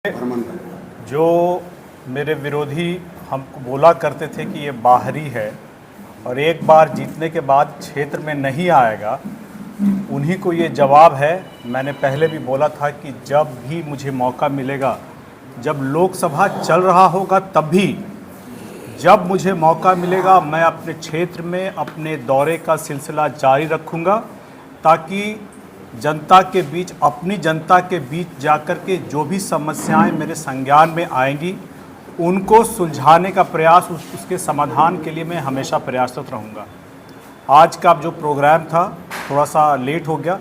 जो मेरे विरोधी हमको बोला करते थे कि ये बाहरी है और एक बार जीतने के बाद क्षेत्र में नहीं आएगा, उन्हीं को ये जवाब है। मैंने पहले भी बोला था कि जब भी मुझे मौका मिलेगा, जब लोकसभा चल रहा होगा तब भी, जब मुझे मौका मिलेगा मैं अपने क्षेत्र में अपने दौरे का सिलसिला जारी रखूँगा, ताकि जनता के बीच, अपनी जनता के बीच जाकर के जो भी समस्याएं मेरे संज्ञान में आएंगी उनको सुलझाने का प्रयास, उसके समाधान के लिए मैं हमेशा प्रयासरत रहूँगा। आज का जो प्रोग्राम था थोड़ा सा लेट हो गया,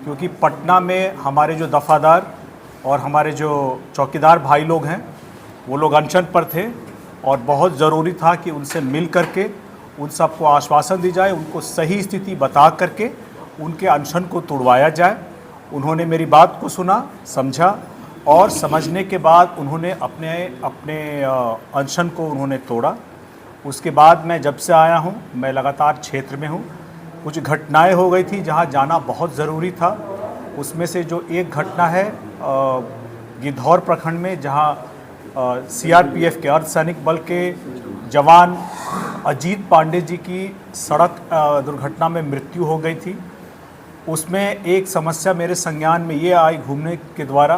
क्योंकि पटना में हमारे जो दफ़ादार और हमारे जो चौकीदार भाई लोग हैं वो लोग अनशन पर थे और बहुत ज़रूरी था कि उनसे मिल करके उन सबको आश्वासन दी जाए, उनको सही स्थिति बता करके उनके अनशन को तोड़वाया जाए। उन्होंने मेरी बात को सुना, समझा और समझने के बाद उन्होंने अपने अनशन को उन्होंने तोड़ा। उसके बाद मैं जब से आया हूँ मैं लगातार क्षेत्र में हूँ। कुछ घटनाएं हो गई थी जहाँ जाना बहुत ज़रूरी था। उसमें से जो एक घटना है गिद्धौर प्रखंड में, जहाँ सीआरपीएफ के अर्धसैनिक बल के जवान अजीत पांडे जी की सड़क दुर्घटना में मृत्यु हो गई थी। उसमें एक समस्या मेरे संज्ञान में ये आई घूमने के द्वारा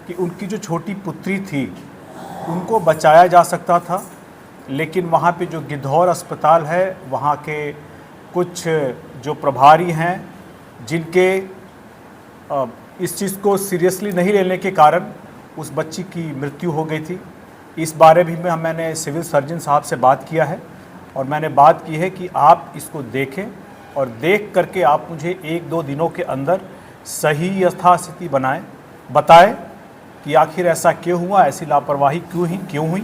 कि उनकी जो छोटी पुत्री थी उनको बचाया जा सकता था, लेकिन वहाँ पे जो गिद्धौर अस्पताल है वहाँ के कुछ जो प्रभारी हैं जिनके इस चीज़ को सीरियसली नहीं लेने के कारण उस बच्ची की मृत्यु हो गई थी। इस बारे में मैंने सिविल सर्जन साहब से बात किया है और मैंने बात की है कि आप इसको देखें और देख करके आप मुझे 1-2 दिनों के अंदर सही यथास्थिति बताएं कि आखिर ऐसा क्यों हुआ, ऐसी लापरवाही क्यों हुई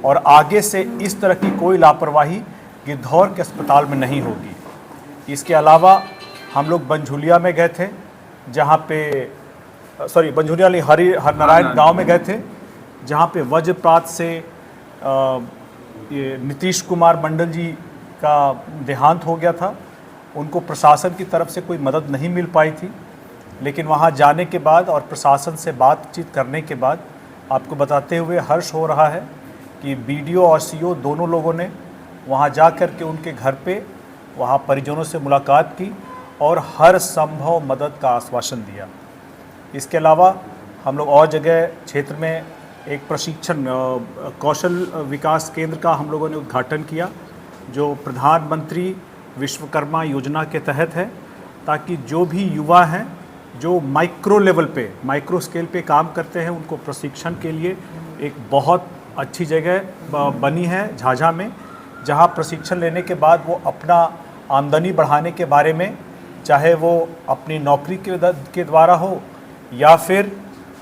और आगे से इस तरह की कोई लापरवाही गिद्धौर के अस्पताल में नहीं होगी। इसके अलावा हम लोग बनझुलिया में गए थे, जहाँ पे बनझुलिया नहीं, हरिनारायण गांव में गए थे, जहाँ पे वज्रपात से ये नीतीश कुमार मंडल जी का देहांत हो गया था। उनको प्रशासन की तरफ से कोई मदद नहीं मिल पाई थी, लेकिन वहाँ जाने के बाद और प्रशासन से बातचीत करने के बाद आपको बताते हुए हर्ष हो रहा है कि बीडीओ और सीओ दोनों लोगों ने वहाँ जा कर के उनके घर पे वहाँ परिजनों से मुलाकात की और हर संभव मदद का आश्वासन दिया। इसके अलावा हम लोग और जगह क्षेत्र में एक प्रशिक्षण कौशल विकास केंद्र का हम लोगों ने उद्घाटन किया, जो प्रधानमंत्री विश्वकर्मा योजना के तहत है, ताकि जो भी युवा हैं जो माइक्रो लेवल पे, माइक्रो स्केल पे काम करते हैं, उनको प्रशिक्षण के लिए एक बहुत अच्छी जगह बनी है झाझा में, जहां प्रशिक्षण लेने के बाद वो अपना आमदनी बढ़ाने के बारे में, चाहे वो अपनी नौकरी के द्वारा हो या फिर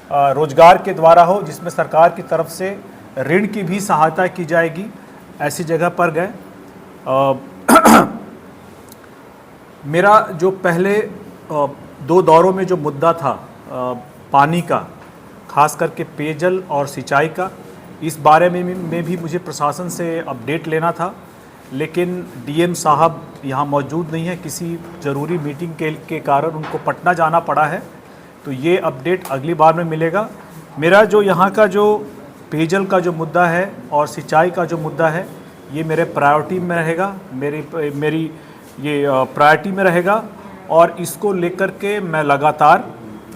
रोजगार के द्वारा हो, जिसमें सरकार की तरफ से ऋण की भी सहायता की जाएगी, ऐसी जगह पर गए। मेरा जो पहले 2 दौरों में जो मुद्दा था पानी का, खास करके पेयजल और सिंचाई का, इस बारे में भी मुझे प्रशासन से अपडेट लेना था, लेकिन डीएम साहब यहाँ मौजूद नहीं है, किसी ज़रूरी मीटिंग के कारण उनको पटना जाना पड़ा है। तो ये अपडेट अगली बार में मिलेगा। मेरा जो यहाँ का जो पेयजल का जो मुद्दा है और सिंचाई का जो मुद्दा है, ये मेरे प्रायोरिटी में रहेगा, मेरी ये प्रायोरिटी में रहेगा और इसको लेकर के मैं लगातार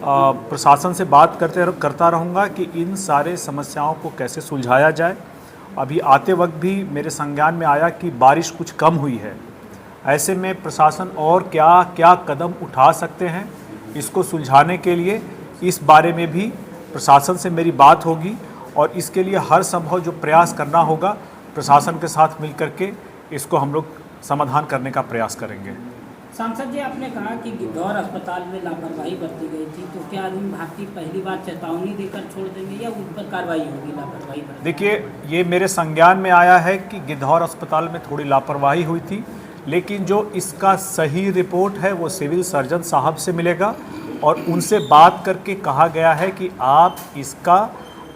प्रशासन से बात करता रहूँगा कि इन सारे समस्याओं को कैसे सुलझाया जाए। अभी आते वक्त भी मेरे संज्ञान में आया कि बारिश कुछ कम हुई है, ऐसे में प्रशासन और क्या क्या कदम उठा सकते हैं इसको सुलझाने के लिए, इस बारे में भी प्रशासन से मेरी बात होगी और इसके लिए हर संभव जो प्रयास करना होगा प्रशासन के साथ मिल करके इसको हम लोग समाधान करने का प्रयास करेंगे। सांसद जी, आपने कहा कि गिद्धौर अस्पताल में लापरवाही बरती गई थी, तो क्या अरुण भारती पहली बार चेतावनी देकर छोड़ देंगे या उन पर कार्रवाई होगी लापरवाही पर? देखिए, ये मेरे संज्ञान में आया है कि गिद्धौर अस्पताल में थोड़ी लापरवाही हुई थी, लेकिन जो इसका सही रिपोर्ट है वो सिविल सर्जन साहब से मिलेगा और उनसे बात करके कहा गया है कि आप इसका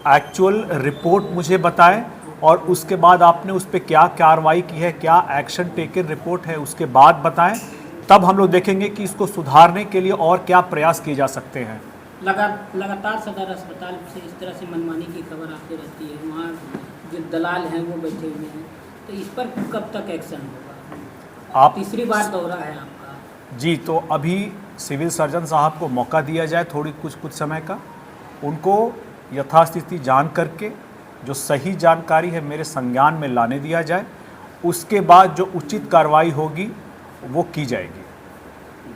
एक्चुअल रिपोर्ट मुझे बताएं और उसके बाद आपने उस पर क्या कार्रवाई की है, क्या एक्शन टेकन रिपोर्ट है, उसके बाद बताएं। तब हम लोग देखेंगे कि इसको सुधारने के लिए और क्या प्रयास किए जा सकते हैं। लगातार सदर अस्पताल से इस तरह से मनमानी की खबर आती रहती है, वहाँ जो दलाल हैं वो बैठे हुए हैं, तो इस पर कब तक एक्शन होगा? आप तीसरी बार दौरा है आपका। जी, तो अभी सिविल सर्जन साहब को मौका दिया जाए थोड़ी कुछ समय का, उनको यथास्थिति जान करके जो सही जानकारी है मेरे संज्ञान में लाने दिया जाए, उसके बाद जो उचित कार्रवाई होगी वो की जाएगी।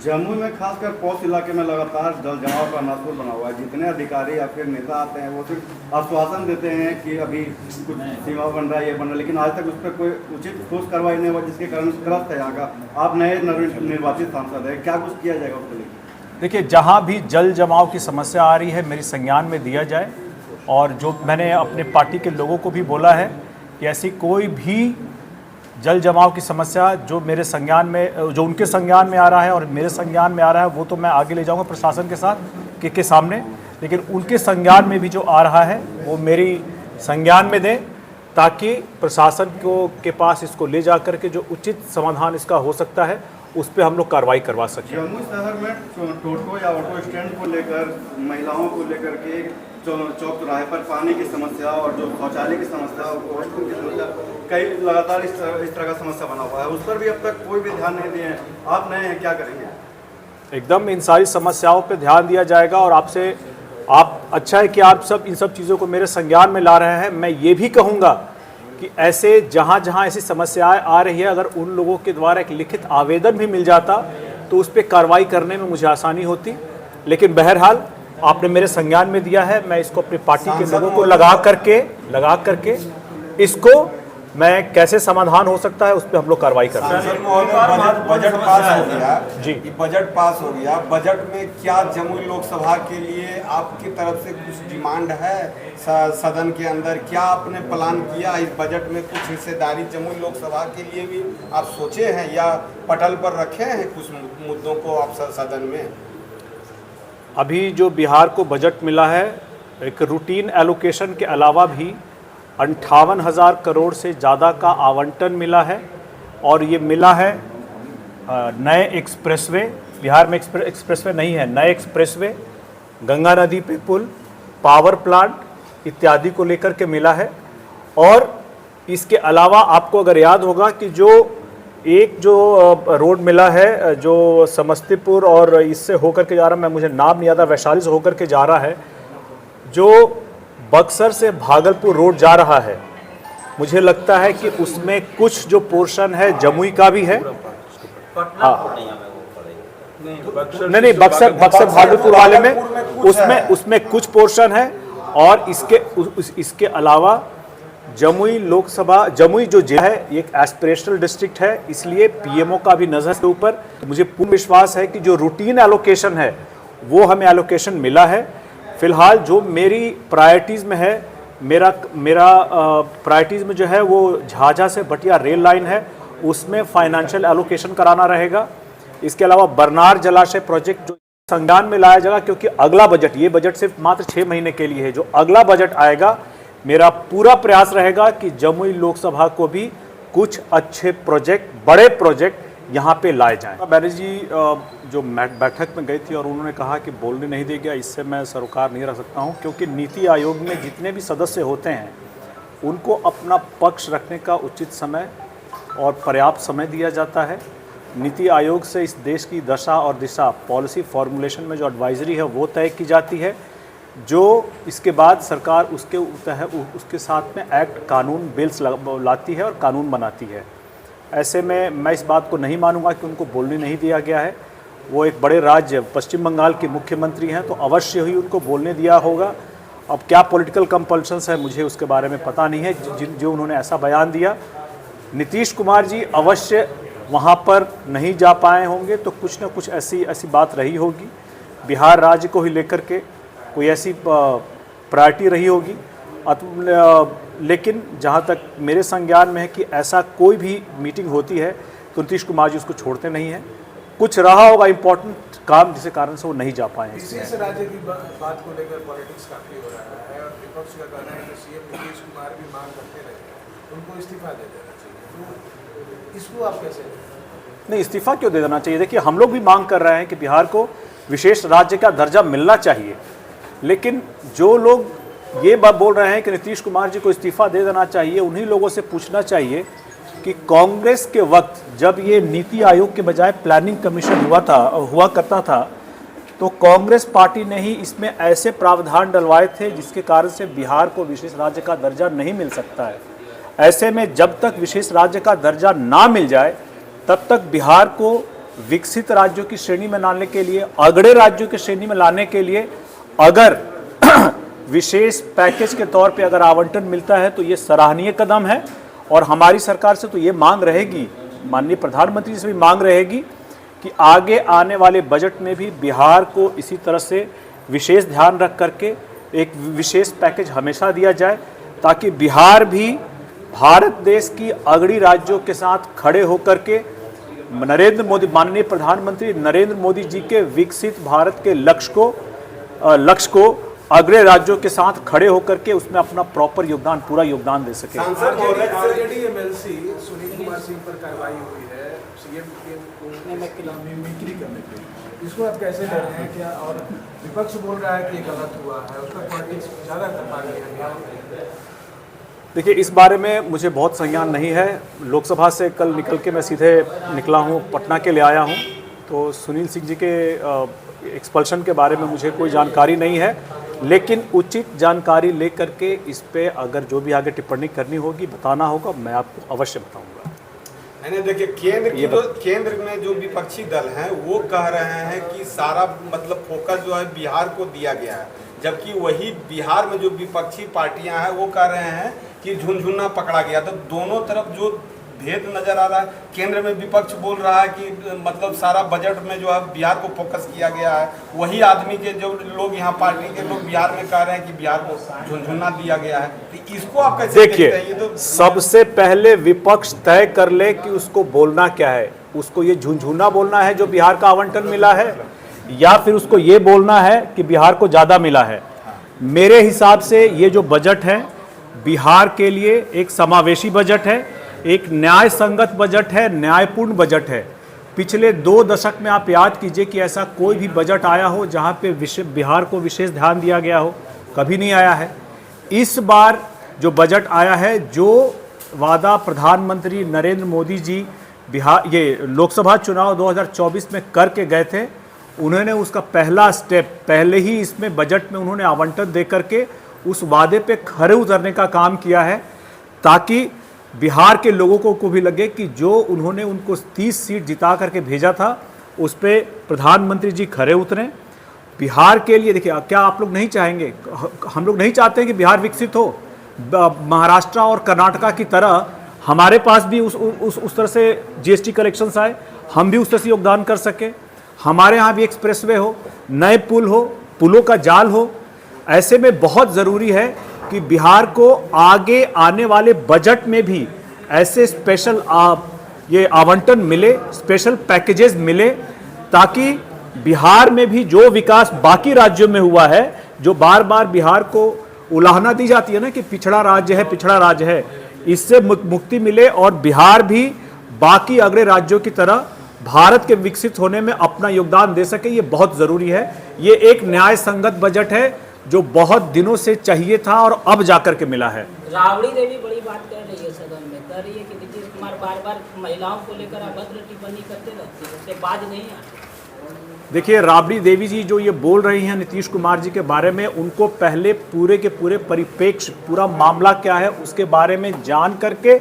जम्मू में खासकर पौष इलाके में लगातार जल जमाव का नासूर बना हुआ है। जितने अधिकारी या फिर नेता आते हैं वो सिर्फ आश्वासन देते हैं कि अभी कुछ सीमा बन रहा है, ये बन रहा है, लेकिन आज तक उस पर कोई उचित ठोस कार्रवाई नहीं हुआ, जिसके कारण त्रस्त है यहाँ का। आप नए निर्वाचित सांसद हैं, क्या कुछ किया जाएगा उसको लेकर? देखिए, जहाँ भी जल जमाव की समस्या आ रही है मेरी संज्ञान में दिया जाए, और जो मैंने अपने पार्टी के लोगों को भी बोला है कि ऐसी कोई भी जल जमाव की समस्या जो मेरे संज्ञान में, जो उनके संज्ञान में आ रहा है और मेरे संज्ञान में आ रहा है, वो तो मैं आगे ले जाऊंगा प्रशासन के साथ के सामने, लेकिन उनके संज्ञान में भी जो आ रहा है वो मेरी संज्ञान में दें, ताकि प्रशासन के पास इसको ले जा करके जो उचित समाधान इसका हो सकता है उस पर हम लोग कार्रवाई करवा सकें। जम्मू शहर में टोटो या ऑटो स्टैंड को लेकर, महिलाओं को लेकर के चौक चौराहे पर पानी की समस्या और जो शौचालय की समस्या, वॉशरूम की समस्या, कई लगातार इस तरह का समस्या बना हुआ है, उस पर भी अब तक कोई भी ध्यान नहीं दिए हैं। आप नए हैं, क्या करेंगे? एकदम इन सारी समस्याओं पे ध्यान दिया जाएगा, और आपसे अच्छा है कि आप सब इन सब चीज़ों को मेरे संज्ञान में ला रहे हैं। मैं ये भी कहूँगा कि ऐसे जहाँ जहाँ ऐसी समस्याएं आ रही है, अगर उन लोगों के द्वारा एक लिखित आवेदन भी मिल जाता तो उस पर कार्रवाई करने में मुझे आसानी होती, लेकिन बहरहाल आपने मेरे संज्ञान में दिया है, मैं इसको अपनी पार्टी के लोगों को लगा करके इसको मैं कैसे समाधान हो सकता है उस पर हम लोग कार्रवाई कर रहे हैं। बजट पास हो गया जी, बजट पास हो गया। बजट में क्या जमुई लोकसभा के लिए आपकी तरफ से कुछ डिमांड है सदन के अंदर? क्या आपने प्लान किया इस बजट में? कुछ हिस्सेदारी जमुई लोकसभा के लिए भी आप सोचे हैं या पटल पर रखे हैं कुछ मुद्दों को आप सदन में? अभी जो बिहार को बजट मिला है, एक रूटीन एलोकेशन के अलावा भी 58,000 करोड़ से ज़्यादा का आवंटन मिला है, और ये मिला है नए एक्सप्रेसवे। बिहार में एक्सप्रेसवे नहीं है, नए एक्सप्रेसवे, गंगा नदी पे पुल, पावर प्लांट इत्यादि को लेकर के मिला है। और इसके अलावा आपको अगर याद होगा कि जो रोड मिला है जो समस्तीपुर और इससे होकर के जा रहा है, मुझे नाम नहीं याद, वैशाली से होकर के जा रहा है, जो बक्सर से भागलपुर रोड जा रहा है, मुझे लगता है कि उसमें कुछ जो पोर्शन है जमुई का भी है। हाँ, नहीं, बक्सर भागलपुर वाले में उसमें कुछ पोर्शन है, और इसके अलावा जमुई लोकसभा, जमुई जो जिला है एक एस्पिरेशनल डिस्ट्रिक्ट है, इसलिए पीएमओ का भी नजर के ऊपर। तो मुझे पूर्ण विश्वास है कि जो रूटीन एलोकेशन है वो हमें एलोकेशन मिला है। फिलहाल जो मेरी प्रायोरिटीज़ में है, मेरा प्रायोरिटीज़ में जो है वो झाझा से बटिया रेल लाइन है, उसमें फाइनेंशियल एलोकेशन कराना रहेगा। इसके अलावा बरनार जलाशय प्रोजेक्ट जो संज्ञान में लाया जाएगा, क्योंकि अगला बजट, ये बजट सिर्फ मात्र 6 महीने के लिए है, जो अगला बजट आएगा मेरा पूरा प्रयास रहेगा कि जमुई लोकसभा को भी कुछ अच्छे प्रोजेक्ट, बड़े प्रोजेक्ट यहाँ पे लाए जाएं। बैनर्जी जो बैठक में गई थी और उन्होंने कहा कि बोलने नहीं देगा, इससे मैं सरोकार नहीं रख सकता हूँ, क्योंकि नीति आयोग में जितने भी सदस्य होते हैं उनको अपना पक्ष रखने का उचित समय और पर्याप्त समय दिया जाता है। नीति आयोग से इस देश की दशा और दिशा, पॉलिसी फॉर्मुलेशन में जो एडवाइजरी है वो तय की जाती है, जो इसके बाद सरकार उसके साथ में एक्ट, कानून, बिल्स लाती है और कानून बनाती है। ऐसे में मैं इस बात को नहीं मानूंगा कि उनको बोलने नहीं दिया गया है। वो एक बड़े राज्य पश्चिम बंगाल के मुख्यमंत्री हैं, तो अवश्य ही उनको बोलने दिया होगा। अब क्या पॉलिटिकल कंपल्शंस है मुझे उसके बारे में पता नहीं है, जो उन्होंने ऐसा बयान दिया। नीतीश कुमार जी अवश्य वहाँ पर नहीं जा पाए होंगे, तो कुछ न कुछ ऐसी बात रही होगी, बिहार राज्य को ही लेकर के कोई ऐसी प्रायोरिटी रही होगी। लेकिन जहाँ तक मेरे संज्ञान में है कि ऐसा कोई भी मीटिंग होती है तो नीतीश कुमार जी उसको छोड़ते नहीं हैं। कुछ रहा होगा इम्पोर्टेंट काम जिसके कारण से वो नहीं जा पाए। इस राज्य की बात को लेकर पॉलिटिक्स काफ़ी हो रहा है, और विपक्ष का कहना है कि सीएम नीतीश कुमार भी मांग करते रहे, उनको इस्तीफा दे देना चाहिए, तो इसको आप कैसे? नहीं, इस्तीफा क्यों दे देना चाहिए? देखिए, हम लोग भी मांग कर रहे हैं कि बिहार को विशेष राज्य का दर्जा मिलना चाहिए। लेकिन जो लोग ये बात बोल रहे हैं कि नीतीश कुमार जी को इस्तीफा दे देना चाहिए, उन्हीं लोगों से पूछना चाहिए कि कांग्रेस के वक्त जब ये नीति आयोग के बजाय प्लानिंग कमीशन हुआ करता था, तो कांग्रेस पार्टी ने ही इसमें ऐसे प्रावधान डलवाए थे जिसके कारण से बिहार को विशेष राज्य का दर्जा नहीं मिल सकता है। ऐसे में जब तक विशेष राज्य का दर्जा ना मिल जाए तब तक बिहार को विकसित राज्यों की श्रेणी में लाने के लिए, अगड़े राज्यों की श्रेणी में लाने के लिए अगर विशेष पैकेज के तौर पे अगर आवंटन मिलता है तो ये सराहनीय कदम है। और हमारी सरकार से तो ये मांग रहेगी, माननीय प्रधानमंत्री से भी मांग रहेगी कि आगे आने वाले बजट में भी बिहार को इसी तरह से विशेष ध्यान रख करके एक विशेष पैकेज हमेशा दिया जाए, ताकि बिहार भी भारत देश की अगड़ी राज्यों के साथ खड़े होकर के माननीय प्रधानमंत्री नरेंद्र मोदी जी के विकसित भारत के लक्ष्य को अगले राज्यों के साथ खड़े होकर के उसमें अपना प्रॉपर योगदान, पूरा योगदान दे सके। आरजेडी एमएलसी सुनील कुमार सिंह पर कार्रवाई हुई है सीएम को मिमिक्री करने पे, इसको आप कैसे ले रहे हैं? क्या और विपक्ष बोल रहा है कि ये गलत हुआ है, उस पर पॉलिटिक्स ज़्यादा कर पा रही है। देखिए, इस बारे में मुझे बहुत संज्ञान नहीं है। लोकसभा से कल निकल के मैं सीधे निकला हूँ, पटना के लिए आया हूँ, तो सुनील सिंह जी के एक्सपल्शन के बारे में मुझे कोई जानकारी नहीं है। लेकिन उचित जानकारी लेकर के इस पे अगर जो भी आगे टिप्पणी करनी होगी, बताना होगा, मैं आपको अवश्य बताऊंगा। मैंने देखिए केंद्र में जो विपक्षी दल हैं वो कह रहे हैं कि सारा मतलब फोकस जो है बिहार को दिया गया है, जबकि वही बिहार में जो विपक्षी पार्टियां हैं वो कह रहे हैं कि झुनझुना पकड़ा गया। तो दोनों तरफ जो भेद नजर आ रहा है, केंद्र में विपक्ष बोल रहा है कि मतलब सारा बजट में जो है बिहार को फोकस किया गया है, वही आदमी के जो लोग यहाँ पार्टी के लोग बिहार में कह रहे हैं कि बिहार को झुनझुना दिया गया है। तो इसको आप कैसे देखते हैं? ये तो सबसे पहले विपक्ष तय कर ले कि उसको बोलना क्या है। उसको ये झुनझुना बोलना है जो बिहार का आवंटन मिला है, या फिर उसको ये बोलना है कि बिहार को ज़्यादा मिला है। मेरे हिसाब से ये जो बजट है बिहार के लिए एक समावेशी बजट है, एक न्याय संगत बजट है, न्यायपूर्ण बजट है। पिछले 2 दशक में आप याद कीजिए कि ऐसा कोई भी बजट आया हो जहां पे बिहार को विशेष ध्यान दिया गया हो, कभी नहीं आया है। इस बार जो बजट आया है, जो वादा प्रधानमंत्री नरेंद्र मोदी जी ये लोकसभा चुनाव 2024 में करके गए थे, उन्होंने उसका पहला स्टेप पहले ही इसमें बजट में उन्होंने आवंटन दे करके उस वादे पे खरे उतरने का काम किया है, ताकि बिहार के लोगों को भी लगे कि जो उन्होंने उनको 30 सीट जिता करके भेजा था उस पे प्रधानमंत्री जी खरे उतरें बिहार के लिए। देखिए, क्या आप लोग नहीं चाहेंगे, हम लोग नहीं चाहते कि बिहार विकसित हो, महाराष्ट्र और कर्नाटका की तरह हमारे पास भी उस तरह से जीएसटी कलेक्शंस आए, हम भी उस तरह से योगदान कर सके, हमारे यहाँ भी एक्सप्रेसवे हो, नए पुल हो, पुलों का जाल हो। ऐसे में बहुत ज़रूरी है कि बिहार को आगे आने वाले बजट में भी ऐसे स्पेशल ये आवंटन मिले, स्पेशल पैकेजेस मिले, ताकि बिहार में भी जो विकास बाकी राज्यों में हुआ है, जो बार बार बिहार को उलाहना दी जाती है ना कि पिछड़ा राज्य है, पिछड़ा राज्य है, इससे मुक्ति मिले और बिहार भी बाकी अगले राज्यों की तरह भारत के विकसित होने में अपना योगदान दे सके। ये बहुत ज़रूरी है। ये एक न्याय संगत बजट है जो बहुत दिनों से चाहिए था और अब जाकर के मिला है। राबड़ी देवी बड़ी बात कर रही है सदन में, कह रही है कि नीतीश कुमार बार बार महिलाओं को लेकर अभद्र टिप्पणी करते रहते हैं, उससे बाज नहीं आते। देखिए, राबड़ी देवी जी जो ये बोल रही हैं नीतीश कुमार जी के बारे में, उनको पहले पूरे के पूरे परिप्रेक्ष्य, पूरा मामला क्या है उसके बारे में जान करके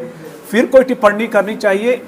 फिर कोई टिप्पणी करनी चाहिए।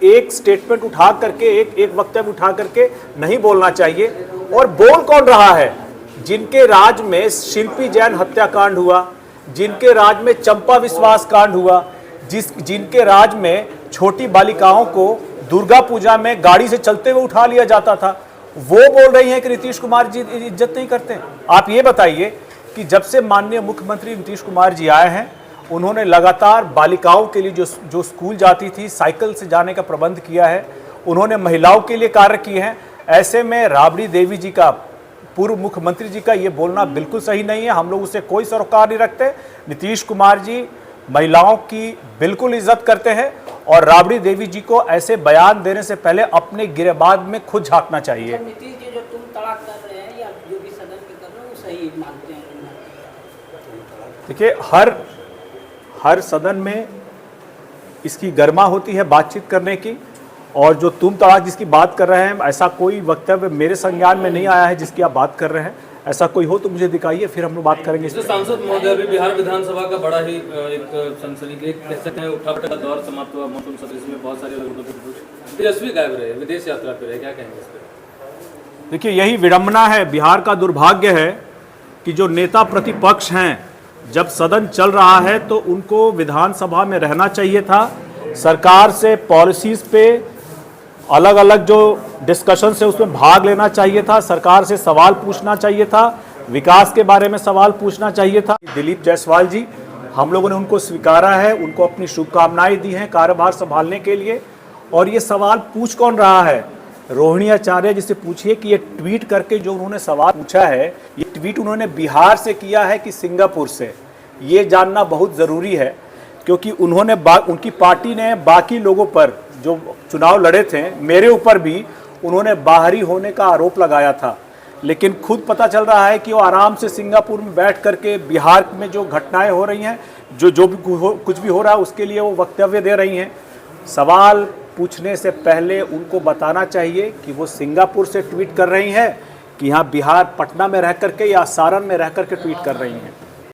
एक स्टेटमेंट उठा करके, एक वक्तव्य उठा करके नहीं बोलना चाहिए। और बोल कौन रहा है? जिनके राज में शिल्पी जैन हत्याकांड हुआ, जिनके राज में चंपा विश्वास कांड हुआ, जिनके राज में छोटी बालिकाओं को दुर्गा पूजा में गाड़ी से चलते हुए उठा लिया जाता था, वो बोल रही हैं कि नीतीश कुमार जी इज्जत नहीं करते। आप ये बताइए कि जब से माननीय मुख्यमंत्री नीतीश कुमार जी आए हैं, उन्होंने लगातार बालिकाओं के लिए जो स्कूल जाती थी साइकिल से जाने का प्रबंध किया है, उन्होंने महिलाओं के लिए कार्य किए हैं। ऐसे में राबड़ी देवी जी का, पूर्व मुख्यमंत्री जी का ये बोलना बिल्कुल सही नहीं है। हम लोग उससे कोई सरोकार नहीं रखते। नीतीश कुमार जी महिलाओं की बिल्कुल इज्जत करते हैं और राबड़ी देवी जी को ऐसे बयान देने से पहले अपने गिरेबान में खुद झांकना चाहिए। नीतीश जी जो तुम कर रहे हैं या जो भी सदन में कर रहे हैं वो सही मानते हैं? देखिए, हर सदन में इसकी गरिमा होती है बातचीत करने की, और जो तुम तड़ाक जिसकी बात कर रहे हैं, ऐसा कोई वक्तव्य मेरे संज्ञान में नहीं आया है जिसकी आप बात कर रहे हैं। ऐसा कोई हो तो मुझे दिखाइए, फिर हम लोग बात करेंगे इस पर। सांसद महोदय, अभी बिहार विधानसभा का बड़ा ही एक सनसनीखेज कह सकते हैं उठापटक का दौर समाप्त हुआ मौसम सत्र, इसमें बहुत सारे लोगों के तेजस्वी गायब रहे, विदेश यात्रा पे रहे, क्या कहेंगे इस पर? देखिए, यही विडंबना है, बिहार का दुर्भाग्य है कि जो नेता प्रतिपक्ष हैं, जब सदन चल रहा है तो उनको विधानसभा में रहना चाहिए था, सरकार से पॉलिसीज पे अलग अलग जो डिस्कशन है उसमें भाग लेना चाहिए था, सरकार से सवाल पूछना चाहिए था, विकास के बारे में सवाल पूछना चाहिए था। दिलीप जायसवाल जी, हम लोगों ने उनको स्वीकारा है, उनको अपनी शुभकामनाएं दी हैं कार्यभार संभालने के लिए। और ये सवाल पूछ कौन रहा है? रोहिणी आचार्य जी से पूछिए कि ये ट्वीट करके जो उन्होंने सवाल पूछा है, ये ट्वीट उन्होंने बिहार से किया है कि सिंगापुर से, ये जानना बहुत ज़रूरी है। क्योंकि उन्होंने उनकी पार्टी ने बाकी लोगों पर जो चुनाव लड़े थे, मेरे ऊपर भी उन्होंने बाहरी होने का आरोप लगाया था, लेकिन खुद पता चल रहा है कि वो आराम से सिंगापुर में बैठ करके बिहार में जो घटनाएं हो रही हैं, जो भी कुछ भी हो रहा है उसके लिए वो वक्तव्य दे रही हैं। सवाल पूछने से पहले उनको बताना चाहिए कि वो सिंगापुर से ट्वीट कर रही हैं कि यहाँ बिहार पटना में रह करके या सारण में रह करके ट्वीट कर रही हैं।